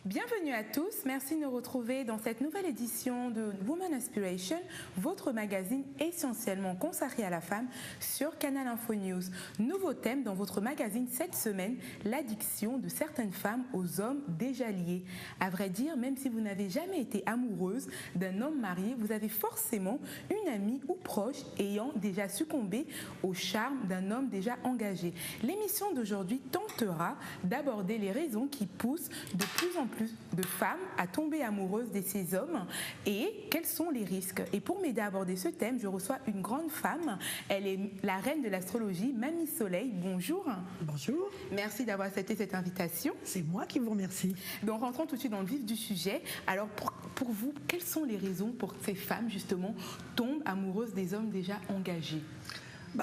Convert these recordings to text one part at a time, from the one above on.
Bienvenue à tous, merci de nous retrouver dans cette nouvelle édition de Woman Aspiration, votre magazine essentiellement consacré à la femme sur Canal Info News. Nouveau thème dans votre magazine cette semaine, l'addiction de certaines femmes aux hommes déjà liés. À vrai dire, même si vous n'avez jamais été amoureuse d'un homme marié, vous avez forcément une amie ou proche ayant déjà succombé au charme d'un homme déjà engagé. L'émission d'aujourd'hui tentera d'aborder les raisons qui poussent de plus en plus de femmes à tomber amoureuses de ces hommes et quels sont les risques. Et pour m'aider à aborder ce thème, je reçois une grande femme. Elle est la reine de l'astrologie, Mamie Soleil. Bonjour. Bonjour. Merci d'avoir accepté cette invitation. C'est moi qui vous remercie. Donc rentrons tout de suite dans le vif du sujet. Alors pour vous, quelles sont les raisons pour que ces femmes justement tombent amoureuses des hommes déjà engagés?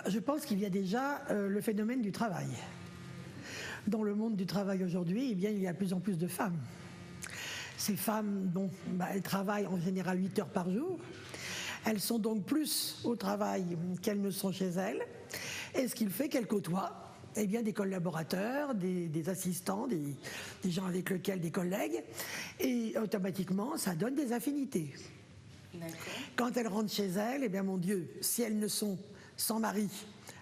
Je pense qu'il y a déjà le phénomène du travail. Dans le monde du travail aujourd'hui, il y a de plus en plus de femmes. Ces femmes, elles travaillent en général 8 heures par jour. Elles sont donc plus au travail qu'elles ne sont chez elles. Et ce qui fait qu'elles côtoient des collaborateurs, des assistants, des gens avec lesquels, des collègues. Et automatiquement, ça donne des affinités. Quand elles rentrent chez elles, mon Dieu, si elles ne sont sans mari,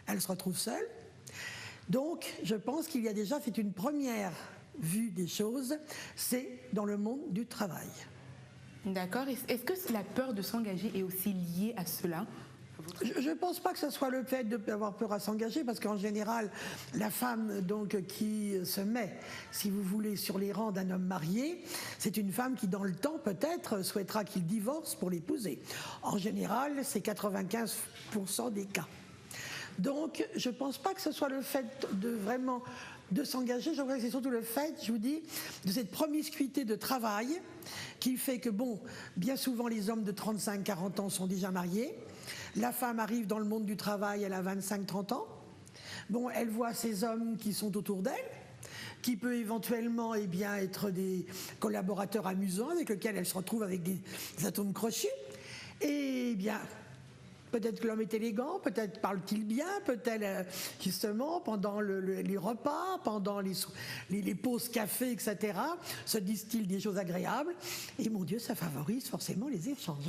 elles se retrouvent seules. Donc, je pense qu'il y a déjà, c'est une première vue des choses, c'est dans le monde du travail. D'accord. Est-ce que la peur de s'engager est aussi liée à cela ? Je ne pense pas que ce soit le fait d'avoir peur à s'engager, parce qu'en général, la femme qui se met, si vous voulez, sur les rangs d'un homme marié, c'est une femme qui, dans le temps, peut-être, souhaitera qu'il divorce pour l'épouser. En général, c'est 95% des cas. Donc, je ne pense pas que ce soit le fait de s'engager. Je crois que c'est surtout le fait, je vous dis, de cette promiscuité de travail qui fait que, bien souvent, les hommes de 35-40 ans sont déjà mariés. La femme arrive dans le monde du travail, elle a 25-30 ans. Elle voit ces hommes qui sont autour d'elle, qui peut éventuellement être des collaborateurs amusants avec lesquels elle se retrouve avec des atomes crochus. Et peut-être que l'homme est élégant, peut-être parle-t-il bien, peut-être justement pendant les repas, pendant les pauses café, etc., se disent-ils des choses agréables. Et mon Dieu, ça favorise forcément les échanges.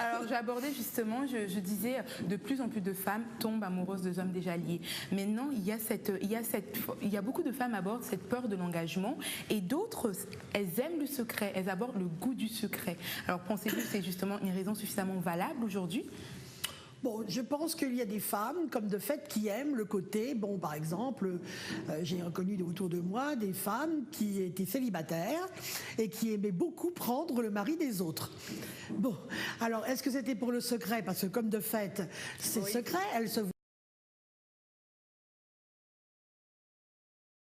Alors j'ai abordé justement, je disais, de plus en plus de femmes tombent amoureuses de hommes déjà liés. Maintenant, il y a beaucoup de femmes abordent cette peur de l'engagement et d'autres, elles aiment le secret, elles abordent le goût du secret. Alors pensez-vous que c'est justement une raison suffisamment valable aujourd'hui ? Je pense qu'il y a des femmes, comme de fait, qui aiment le côté, par exemple, j'ai reconnu autour de moi des femmes qui étaient célibataires et qui aimaient beaucoup prendre le mari des autres. Alors, est-ce que c'était pour le secret? Parce que comme de fait, c'est secret, elles se voient